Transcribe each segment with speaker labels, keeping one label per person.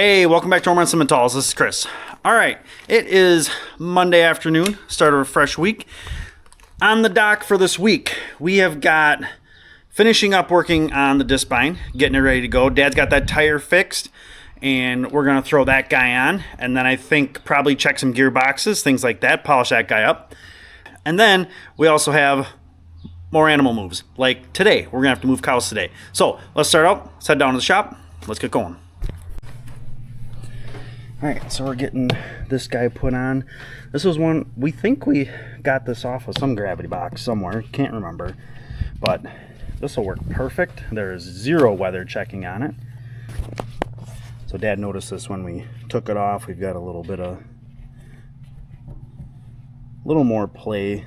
Speaker 1: Hey, welcome back to Ohrmundt Simmentals. This is Chris. All right, it is Monday afternoon, start of a fresh week. On the dock for this week, we have got finishing up working on the disc spine, getting it ready to go. Dad's got that tire fixed, and we're gonna throw that guy on, and then I think probably check some gearboxes, things like that, polish that guy up. And then we also have more animal moves. Like today, we're gonna have to move cows today. So let's start out, let's head down to the shop, let's get going. All right, so we're getting this guy put on. This was one, we think we got this off of some gravity box somewhere, can't remember, but this will work perfect. There's zero weather checking on it. So Dad noticed this when we took it off. We've got a little more play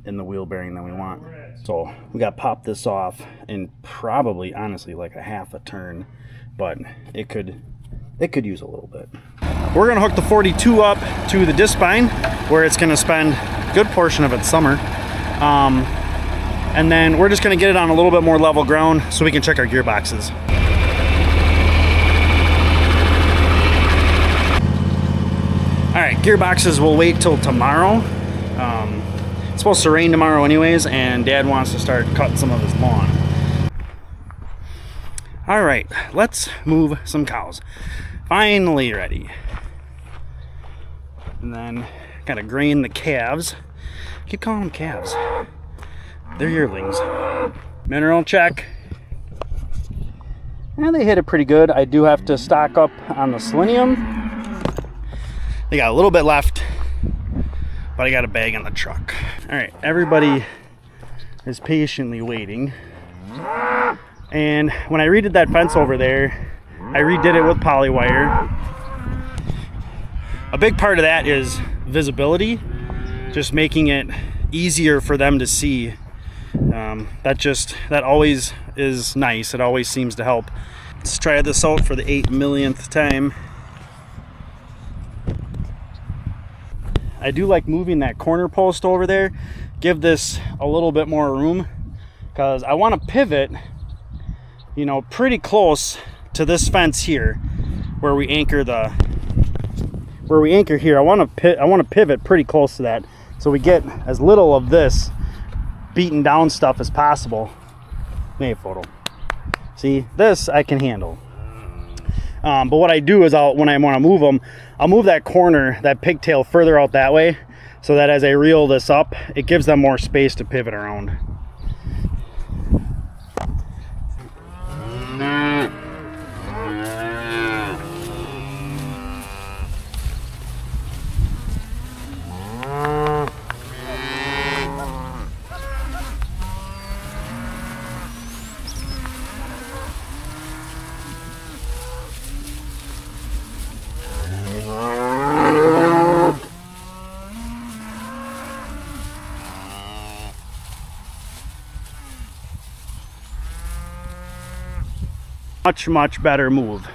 Speaker 1: in the wheel bearing than we want. So we got to pop this off in probably, honestly, like a half a turn, but it could use a little bit. We're gonna hook the 42 up to the disc spine where it's gonna spend a good portion of its summer. And then we're just gonna get it on a little bit more level ground so we can check our gearboxes. All right, gearboxes will wait till tomorrow. It's supposed to rain tomorrow anyways, and Dad wants to start cutting some of his lawn. All right, let's move some cows. Finally ready. And then gotta grain the calves. Keep calling them calves. They're yearlings. Mineral check. And they hit it pretty good. I do have to stock up on the selenium. They got a little bit left, but I got a bag on the truck. All right, everybody is patiently waiting. And when I redid that fence over there, I redid it with poly wire. A big part of that is visibility, just making it easier for them to see. That always is nice. It always seems to help. Let's try this out for the 8 millionth time. I do like moving that corner post over there. Give this a little bit more room because I want to pivot, you know, pretty close to this fence here where we anchor here. I want to pivot pretty close to that so we get as little of this beaten down stuff as possible. Maybe photo. See, this I can handle. But what I do is when I want to move them, I'll move that corner, that pigtail further out that way so that as I reel this up, it gives them more space to pivot around. Much better move.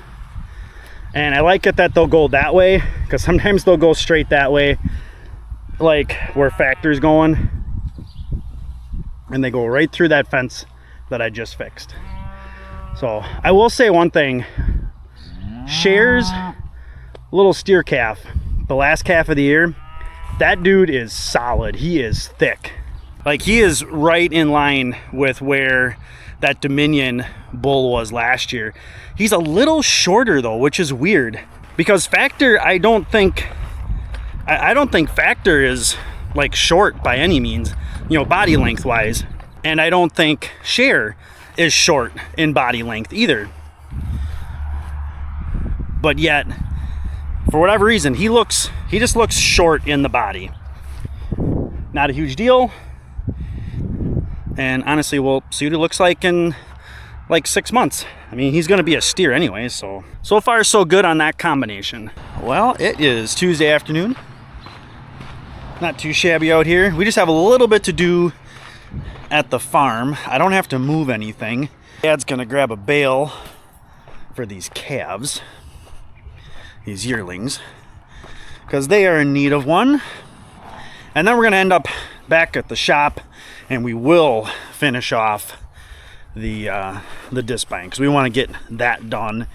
Speaker 1: And I like it that they'll go that way because sometimes they'll go straight that way, like where Factor's going, and they go right through that fence that I just fixed. So I will say one thing, Cher's little steer calf, the last calf of the year, that dude is solid. He is thick. Like, he is right in line with where that Dominion bull was last year. He's a little shorter though, which is weird because Factor, I don't think Factor is like short by any means, you know, body length wise. And I don't think Cher is short in body length either. But yet, for whatever reason, he just looks short in the body. Not a huge deal. And honestly, we'll see what it looks like in like 6 months. I mean, he's gonna be a steer anyway, so far so good on that combination. Well, it is Tuesday afternoon. Not too shabby out here. We just have a little bit to do at the farm. I don't have to move anything. Dad's gonna grab a bale for these calves, these yearlings, because they are in need of one. And then we're gonna end up back at the shop and we will finish off the disc spine because we want to get that done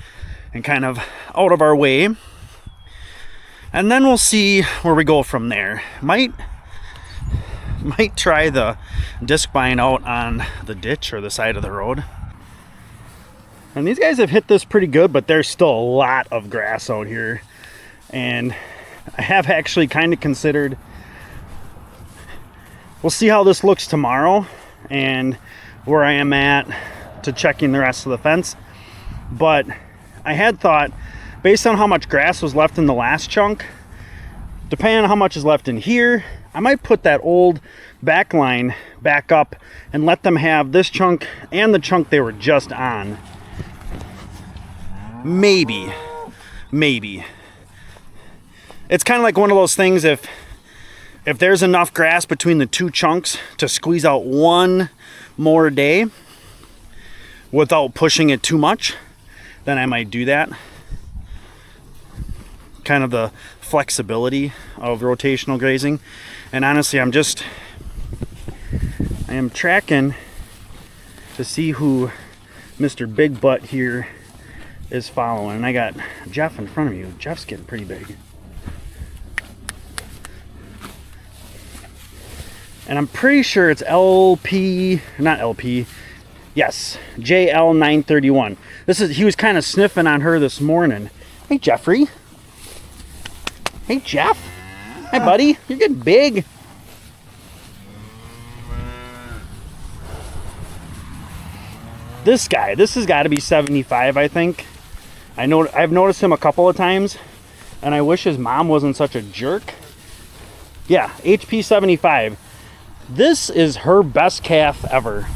Speaker 1: and kind of out of our way. And then we'll see where we go from there. Might try the disc bind out on the ditch or the side of the road. And these guys have hit this pretty good, but there's still a lot of grass out here. And I have actually kind of considered, we'll see how this looks tomorrow and where I am at to checking the rest of the fence. But I had thought, based on how much grass was left in the last chunk, depending on how much is left in here, I might put that old back line back up and let them have this chunk and the chunk they were just on. Maybe. It's kind of like one of those things, if there's enough grass between the two chunks to squeeze out one more day without pushing it too much, then I might do that. Kind of the flexibility of rotational grazing. And honestly, I am tracking to see who Mr. Big Butt here is following. And I got Jeff in front of you. Jeff's getting pretty big. And I'm pretty sure it's yes, JL931. He was kind of sniffing on her this morning. Hey, Jeffrey. Hey, Jeff. Hi, buddy. You're getting big. This guy, this has got to be 75, I think. I've noticed him a couple of times, and I wish his mom wasn't such a jerk. Yeah, HP 75. This is her best calf ever.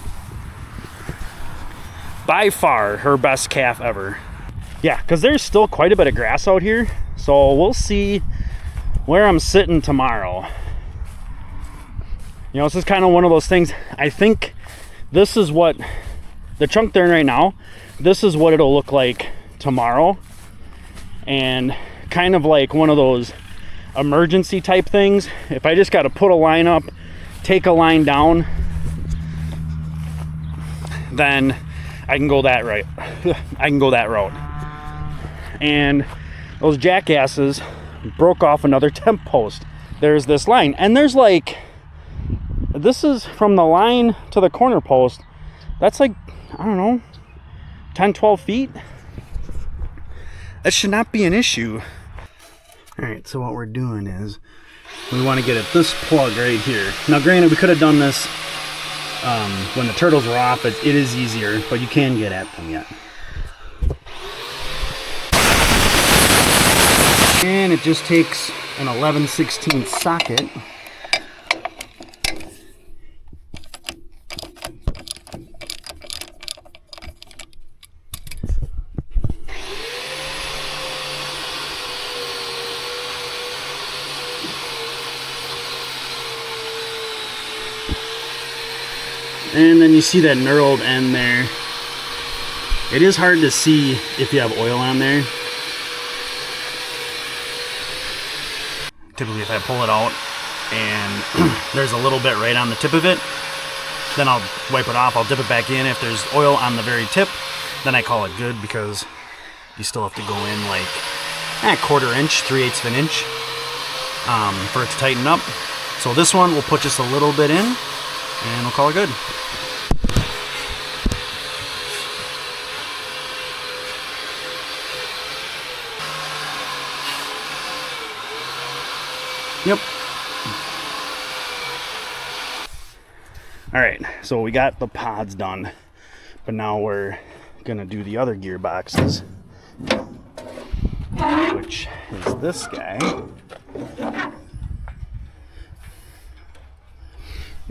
Speaker 1: By far, her best calf ever. Yeah, because there's still quite a bit of grass out here, so we'll see where I'm sitting tomorrow. You know, this is kind of one of those things. I think this is what the chunk they're in right now, this is what it'll look like tomorrow. And kind of like one of those emergency type things. If I just got to put a line up, take a line down, then I can go that right. I can go that route. And those jackasses broke off another temp post. There's this line, and there's like, this is from the line to the corner post, that's like, I don't know, 10-12 feet. That should not be an issue. All right, so what we're doing is we want to get at this plug right here. Now granted, we could have done this when the turtles were off. It is easier, but you can get at them yet. And it just takes an 11/16 socket. And then you see that knurled end there. It is hard to see if you have oil on there. Typically if I pull it out and there's a little bit right on the tip of it, then I'll wipe it off. I'll dip it back in. If there's oil on the very tip, then I call it good, because you still have to go in like a 1/4 inch, 3/8 of an inch for it to tighten up. So this one we'll put just a little bit in and we'll call it good. Yep. All right, so we got the pods done, but now we're gonna do the other gearboxes, which is this guy.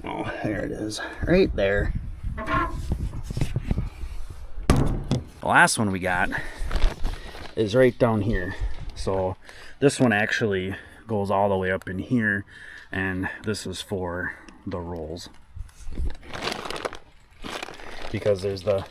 Speaker 1: Oh, there it is, right there. The last one we got is right down here. So this one actually goes all the way up in here, and this is for the rolls, because there's the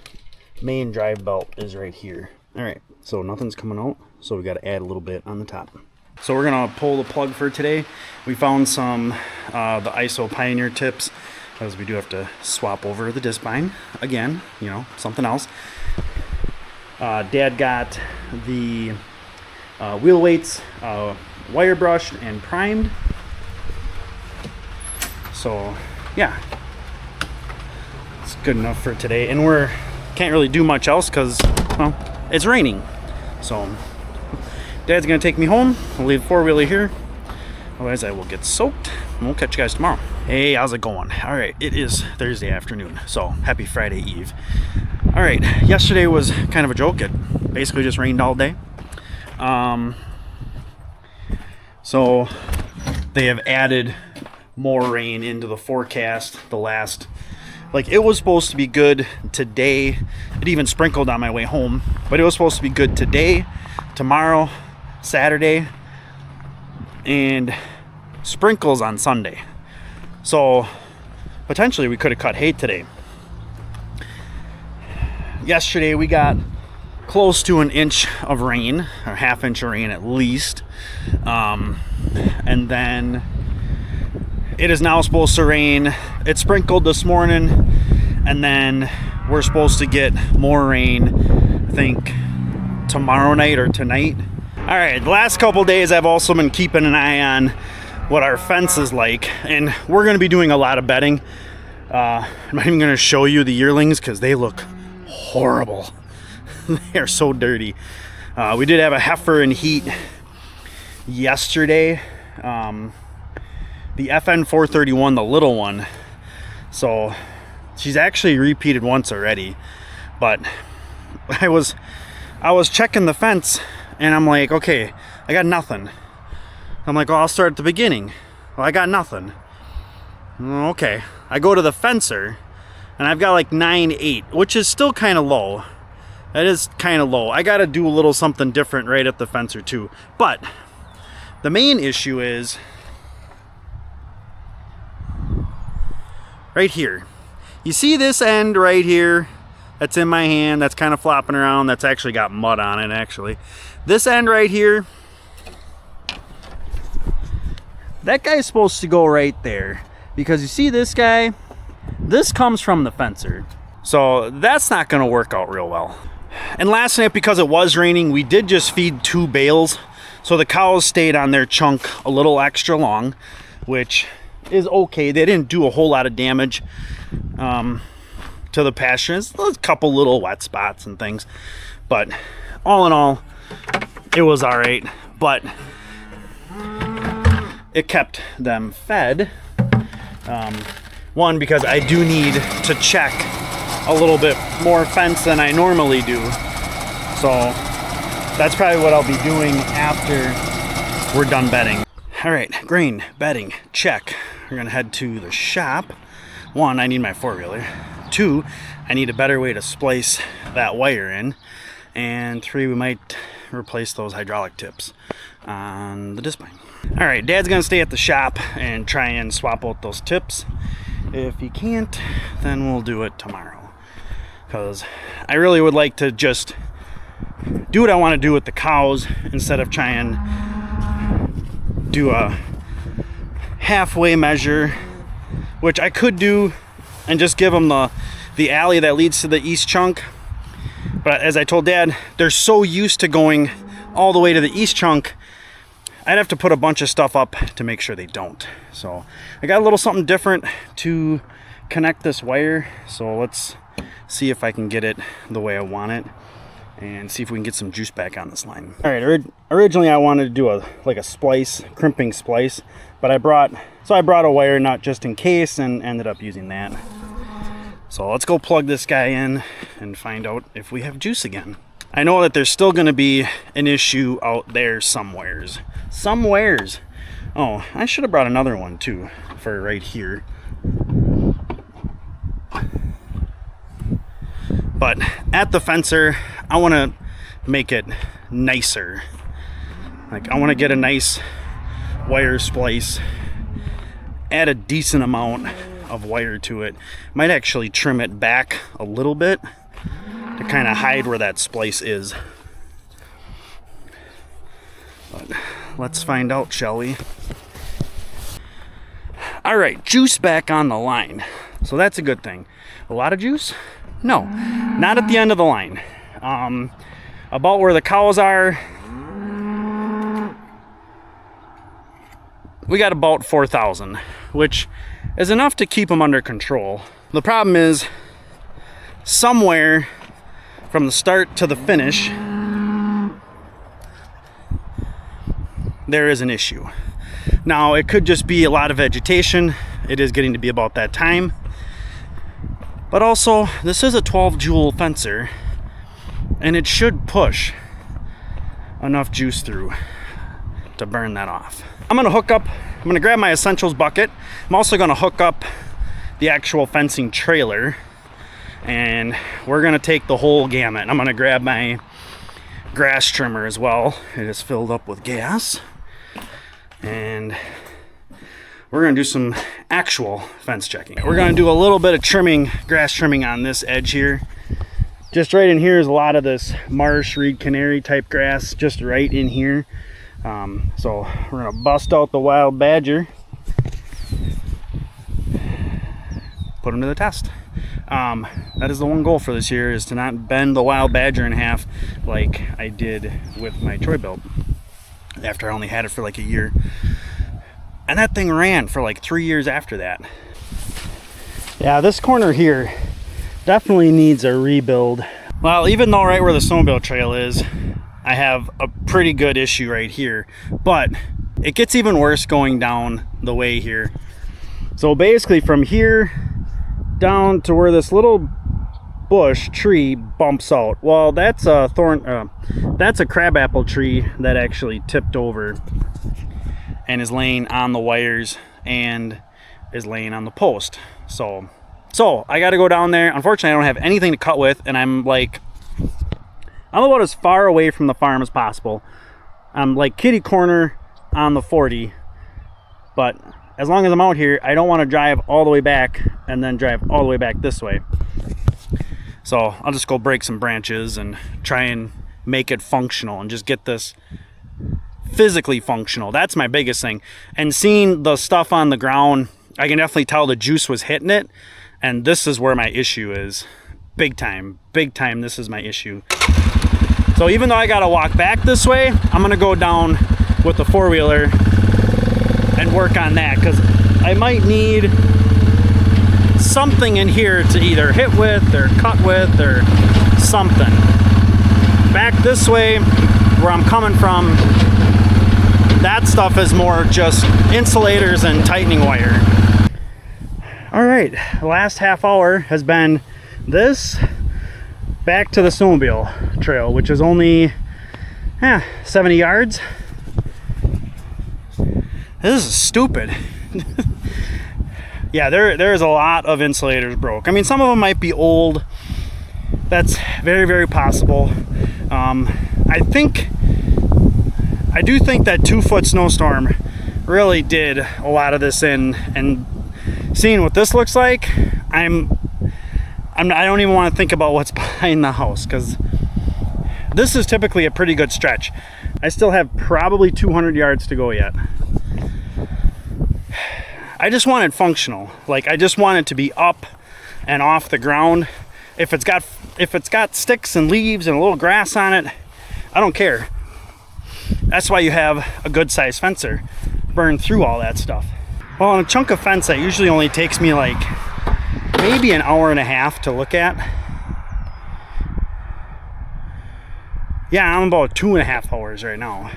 Speaker 1: main drive belt is right here. All right, so nothing's coming out, so we got to add a little bit on the top. So we're gonna pull the plug for today. We found some the ISO Pioneer tips, because we do have to swap over the disc bind again, you know, something else. Dad got the wheel weights wire brushed and primed. So yeah, it's good enough for today, and we're can't really do much else because, well, it's raining. So Dad's gonna take me home. I'll leave the four-wheeler here, otherwise I will get soaked, and we'll catch you guys tomorrow. Hey, how's it going? All right, it is Thursday afternoon, so happy Friday Eve. All right, yesterday was kind of a joke. It basically just rained all day. So they have added more rain into the forecast. The last, like, it was supposed to be good today. It even sprinkled on my way home, but it was supposed to be good today, tomorrow, Saturday, and sprinkles on Sunday. So potentially we could have cut hay today. Yesterday we got close to an inch of rain, or half inch of rain at least, and then it is now supposed to rain. It sprinkled this morning, and then we're supposed to get more rain, I think tomorrow night or tonight. All right, the last couple days I've also been keeping an eye on what our fence is like, and we're going to be doing a lot of bedding. I'm not even going to show you the yearlings because they look horrible. They are so dirty. We did have a heifer in heat yesterday, the FN 431, the little one. So she's actually repeated once already, but I was checking the fence, and I'm like, okay, I got nothing. I'm like, well, I'll start at the beginning. Well, I got nothing. Okay, I go to the fencer, and I've got like 9.8, which is still kind of low. That is kind of low. I got to do a little something different right at the fencer too. But the main issue is right here. You see this end right here that's in my hand, that's kind of flopping around, that's actually got mud on it actually. This end right here, that guy's supposed to go right there, because you see this guy, this comes from the fencer. So that's not gonna work out real well. And last night, because it was raining, we did just feed 2 bales. So the cows stayed on their chunk a little extra long, which is okay. They didn't do a whole lot of damage to the pastures. A couple little wet spots and things. But all in all, it was all right. But it kept them fed. One, because I do need to check a little bit more fence than I normally do. So that's probably what I'll be doing after we're done bedding. All right, grain, bedding, check. We're gonna head to the shop. 1, I need my four-wheeler. 2, I need a better way to splice that wire in. And 3, we might replace those hydraulic tips on the disc vine. All right, Dad's gonna stay at the shop and try and swap out those tips. If he can't, then we'll do it tomorrow. Because I really would like to just do what I want to do with the cows instead of trying do a halfway measure, which I could do and just give them the alley that leads to the east chunk. But as I told Dad, they're so used to going all the way to the east chunk, I'd have to put a bunch of stuff up to make sure they don't. So I got a little something different to connect this wire. So let's see if I can get it the way I want it and see if we can get some juice back on this line. All right, originally I wanted to do a splice, crimping splice, but I brought a wire nut just in case and ended up using that. So let's go plug this guy in and find out if we have juice again. I know that there's still going to be an issue out there somewheres. Oh, I should have brought another one too for right here. But at the fencer, I want to make it nicer. Like, I want to get a nice wire splice, add a decent amount of wire to it. Might actually trim it back a little bit to kind of hide where that splice is. But let's find out, shall we? All right, juice back on the line. So that's a good thing. A lot of juice? No, not at the end of the line. About where the cows are, we got about 4,000, which is enough to keep them under control. The problem is, somewhere from the start to the finish, there is an issue. Now, it could just be a lot of vegetation. It is getting to be about that time. But also, this is a 12 joule fencer, and it should push enough juice through to burn that off. I'm gonna grab my essentials bucket. I'm also gonna hook up the actual fencing trailer, and we're gonna take the whole gamut. I'm gonna grab my grass trimmer as well. It is filled up with gas. And we're gonna do some actual fence checking. We're gonna do a little bit of trimming, grass trimming on this edge here. Just right in here is a lot of this marsh, reed canary type grass, just right in here. So we're gonna bust out the wild badger, put him to the test. That is the one goal for this year, is to not bend the wild badger in half like I did with my Troy build after I only had it for like a year. And that thing ran for like 3 years after that. Yeah, this corner here definitely needs a rebuild. Well, even though right where the snowmobile trail is, I have a pretty good issue right here, but it gets even worse going down the way here. So basically from here down to where this little bush tree bumps out. Well, that's a that's a crabapple tree that actually tipped over and is laying on the wires and is laying on the post. So I got to go down there. Unfortunately, I don't have anything to cut with, and I'm about as far away from the farm as possible. I'm like kitty corner on the 40, but as long as I'm out here, I don't want to drive all the way back and then drive all the way back this way. So I'll just go break some branches and try and make it functional and just get this physically functional. That's my biggest thing. And seeing the stuff on the ground, I can definitely tell the juice was hitting it, and this is where my issue is. Big time, this is my issue. So even though I gotta walk back this way, I'm gonna go down with the four-wheeler and work on that, because I might need something in here to either hit with or cut with or something. Back this way, where I'm coming from, that stuff is more just insulators and tightening wire. All right, the last half hour has been this back to the snowmobile trail, which is only 70 yards. This is stupid. Yeah, there's a lot of insulators broke. I mean, some of them might be old. That's very, very possible. I do think that 2-foot snowstorm really did a lot of this in, and seeing what this looks like, I don't even want to think about what's behind the house, because this is typically a pretty good stretch. I still have probably 200 yards to go yet. I just want it functional. Like, I just want it to be up and off the ground. If it's got sticks and leaves and a little grass on it, I don't care. That's why you have a good sized fencer. Burn through all that stuff. Well, on a chunk of fence that usually only takes me like maybe an hour and a half to look at. Yeah, I'm about 2.5 hours right now.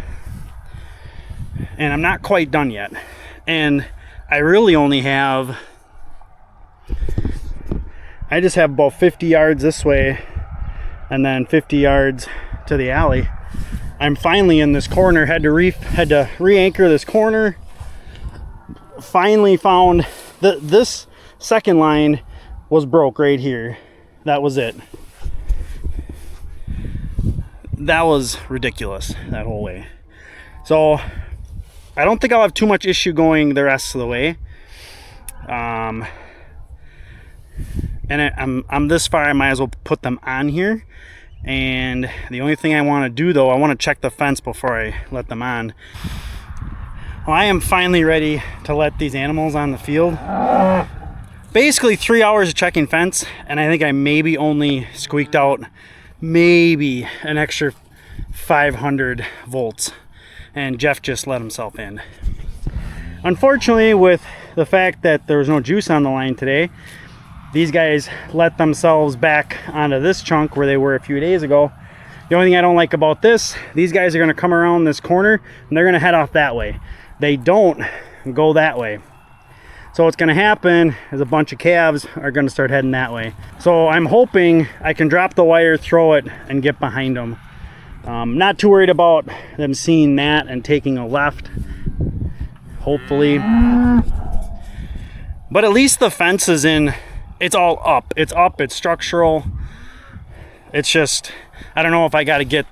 Speaker 1: And I'm not quite done yet. And I really only have, I just have about 50 yards this way and then 50 yards to the alley. I'm finally in this corner, had to re-anchor this corner. Finally found this second line was broke right here. That was it. That was ridiculous, that whole way. So I don't think I'll have too much issue going the rest of the way. And I'm this far, I might as well put them on here. And the only thing I want to do though, I want to check the fence before I let them on. Well, I am finally ready to let these animals on the field. Basically 3 hours of checking fence, and I think I maybe only squeaked out maybe an extra 500 volts, and Jeff just let himself in. Unfortunately, with the fact that there was no juice on the line today, these guys let themselves back onto this chunk where they were a few days ago. The only thing I don't like about this, these guys are going to come around this corner and they're going to head off that way. They don't go that way. So what's going to happen is a bunch of calves are going to start heading that way. So I'm hoping I can drop the wire, throw it, and get behind them. Not too worried about them seeing that and taking a left, hopefully. But at least the fence is in, it's all up. It's up, it's structural. It's just, I don't know if I got to get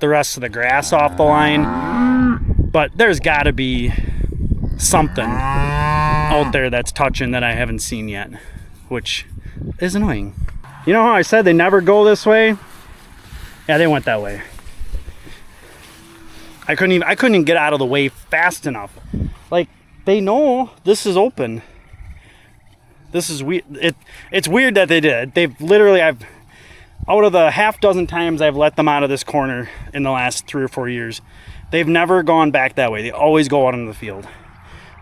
Speaker 1: the rest of the grass off the line, but there's got to be something out there that's touching that I haven't seen yet, which is annoying. You know how I said they never go this way? Yeah, they went that way. I couldn't even get out of the way fast enough. Like, they know this is open. This is weird. It's weird that they did. They've literally, out of the half dozen times I've let them out of this corner in the last 3 or 4 years, they've never gone back that way. They always go out into the field.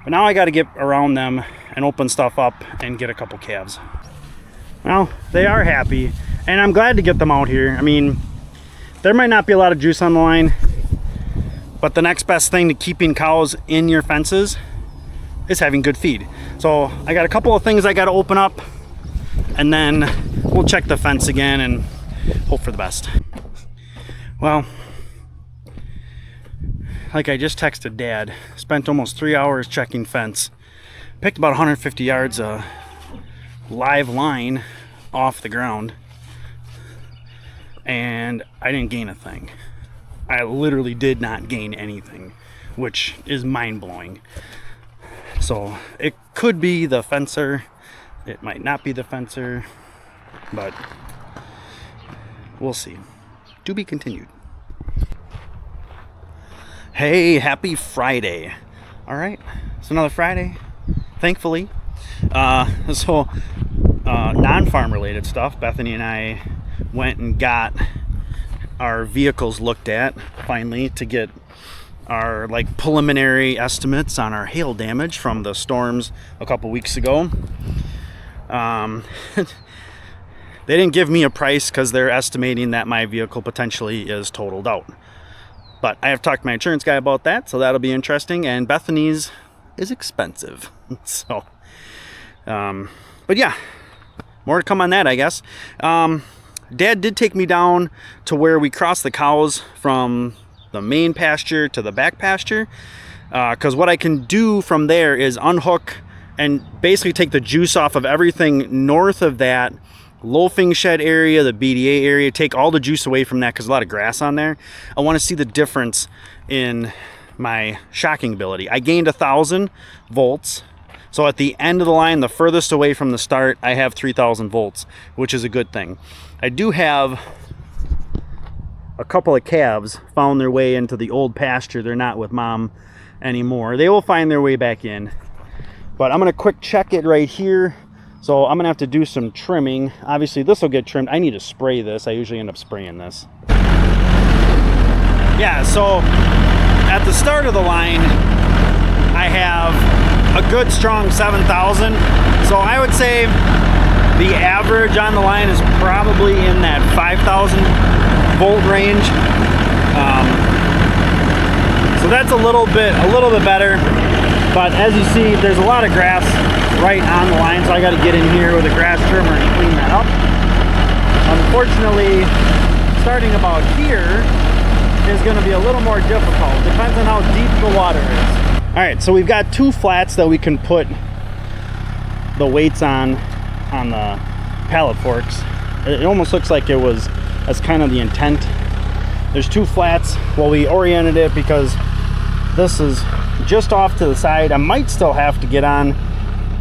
Speaker 1: But now I got to get around them and open stuff up and get a couple calves. Well, they are happy, and I'm glad to get them out here. I mean, there might not be a lot of juice on the line, but the next best thing to keeping cows in your fences is having good feed. So I got a couple of things I got to open up, and then we'll check the fence again and hope for the best. Well, like I just texted Dad, spent almost 3 hours checking fence, picked about 150 yards of live line off the ground, and I didn't gain a thing. I literally did not gain anything, which is mind-blowing. So it could be the fencer, it might not be the fencer, but we'll see. To be continued. Hey, happy Friday. All right, it's another Friday, thankfully. Non-farm related stuff. Bethany and I went and got our vehicles looked at finally to get our preliminary estimates on our hail damage from the storms a couple weeks ago. They didn't give me a price because they're estimating that my vehicle potentially is totaled out. But I have talked to my insurance guy about that, so that'll be interesting. And Bethany's is expensive. So, but yeah, more to come on that, I guess. Dad did take me down to where we crossed the cows from the main pasture to the back pasture. Because what I can do from there is unhook and basically take the juice off of everything north of that loafing shed area, the BDA area, take all the juice away from that because a lot of grass on there. I want to see the difference in my shocking ability. I gained 1,000 volts. So at the end of the line, the furthest away from the start, I have 3,000 volts, which is a good thing. I do have a couple of calves found their way into the old pasture. They're not with Mom anymore. They will find their way back in. But I'm going to quick check it right here. So I'm going to have to do some trimming. Obviously, this will get trimmed. I need to spray this. I usually end up spraying this. Yeah, so at the start of the line, I have a good strong 7,000. So I would say the average on the line is probably in that 5,000 volt range. So that's a little bit better. But as you see, there's a lot of grass right on the line, so I got to get in here with a grass trimmer and clean that up. Unfortunately, starting about here is going to be a little more difficult. Depends on how deep the water is. All right, so we've got 2 flats that we can put the weights on the pallet forks. It almost looks like that's kind of the intent. There's 2 flats. Well, we oriented it because this is just off to the side. I might still have to get on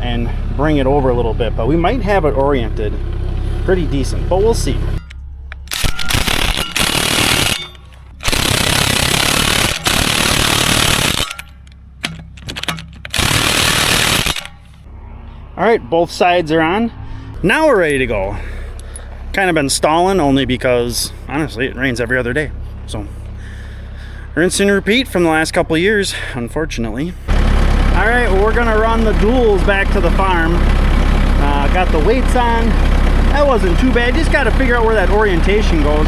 Speaker 1: and bring it over a little bit, but we might have it oriented pretty decent, but we'll see. All right, both sides are on. Now we're ready to go. kind of been stalling only because honestly it rains every other day. So rinse and repeat from the last couple of years, unfortunately. All right, well, we're gonna run the duals back to the farm. Got the weights on. That wasn't too bad. Just got to figure out where that orientation goes.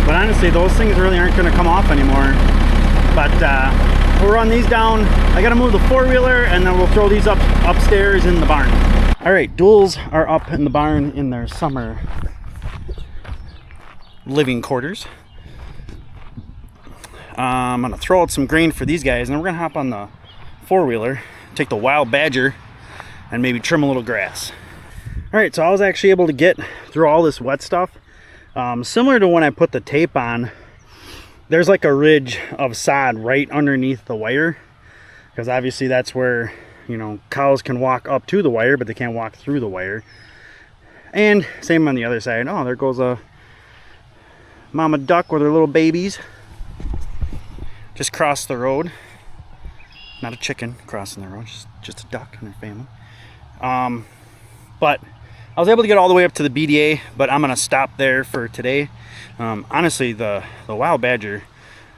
Speaker 1: But honestly, those things really aren't going to come off anymore. But we'll run these down. I got to move the four-wheeler, and then we'll throw these upstairs in the barn. All right, duals are up in the barn in their summer living quarters. I'm going to throw out some grain for these guys, and then we're going to hop on the four-wheeler, take the wild badger, and maybe trim a little grass. All right, so I was actually able to get through all this wet stuff. Similar to when I put the tape on, there's like a ridge of sod right underneath the wire, because obviously that's where, you know, cows can walk up to the wire, but they can't walk through the wire. And same on the other side. Oh, there goes a mama duck with her little babies. Just crossed the road. Not a chicken crossing the road, just a duck and her family. But I was able to get all the way up to the BDA, but I'm gonna stop there for today. Honestly, the wild badger,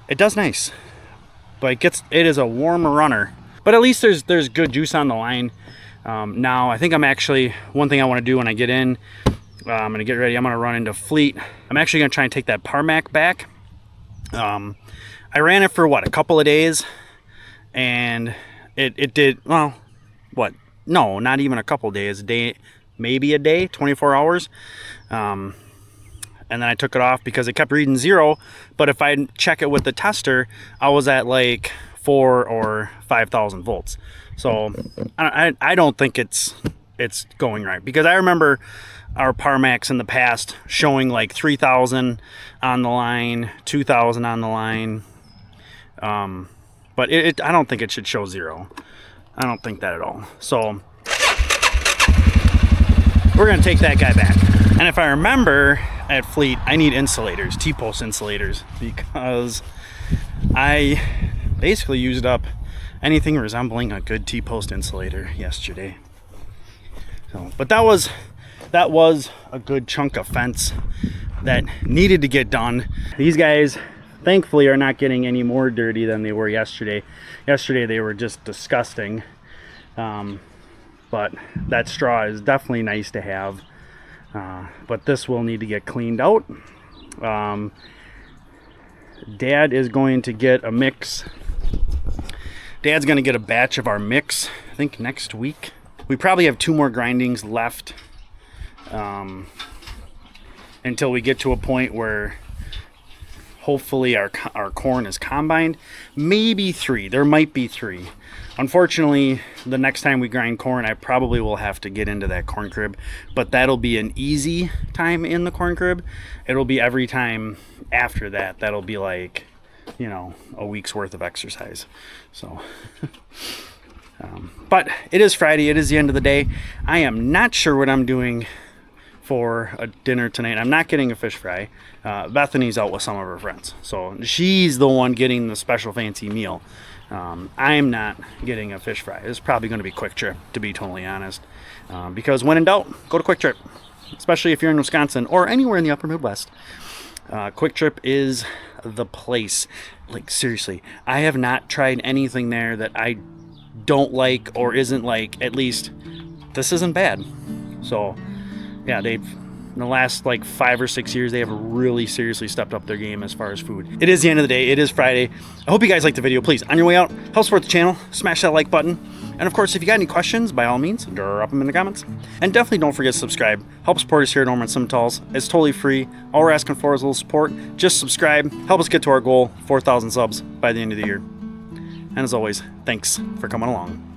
Speaker 1: it does nice, but it is a warm runner. But at least there's good juice on the line. Now I think I'm actually, one thing I want to do when I get in, I'm gonna get ready. I'm gonna run into Fleet. I'm actually gonna try and take that Parmac back. I ran it for what, a couple of days, and it did well. What? No, not even a couple days. Maybe a day, 24 hours. And then I took it off because it kept reading 0. But if I check it with the tester, I was at like 4 or 5,000 volts. So I don't think it's going right, because I remember our Parmacs in the past showing like 3,000 on the line, 2,000 on the line. But I don't think it should show 0. I don't think that at all. So we're gonna take that guy back. And if I remember, at Fleet, I need insulators, T-post insulators, because I basically used up anything resembling a good T-post insulator yesterday. So, but that was a good chunk of fence that needed to get done. These guys, thankfully, are not getting any more dirty than they were yesterday. Yesterday they were just disgusting. But that straw is definitely nice to have. But this will need to get cleaned out. Dad is going to get a mix. Dad's going to get a batch of our mix, I think next week. We probably have 2 more grindings left until we get to a point where hopefully our corn is combined. Maybe 3. There might be 3. Unfortunately, the next time we grind corn, I probably will have to get into that corn crib, but that'll be an easy time in the corn crib. It'll be every time after that. That'll be like, you know, a week's worth of exercise. So, but it is Friday. It is the end of the day. I am not sure what I'm doing for a dinner tonight. I'm not getting a fish fry. Bethany's out with some of her friends, so she's the one getting the special fancy meal. I'm not getting a fish fry. It's probably going to be Quick Trip, to be totally honest, because when in doubt, go to Quick Trip, especially if you're in Wisconsin or anywhere in the upper Midwest. Quick Trip is the place. Like, seriously, I have not tried anything there that I don't like or isn't like, at least this isn't bad. So yeah, in the last like 5 or 6 years, they have really seriously stepped up their game as far as food. It is the end of the day. It is Friday. I hope you guys liked the video. Please, on your way out, help support the channel, smash that like button. And of course, if you got any questions, by all means, drop them in the comments. And definitely don't forget to subscribe. Help support us here at Ohrmundt Simmentals. It's totally free. All we're asking for is a little support. Just subscribe. Help us get to our goal, 4,000 subs by the end of the year. And as always, thanks for coming along.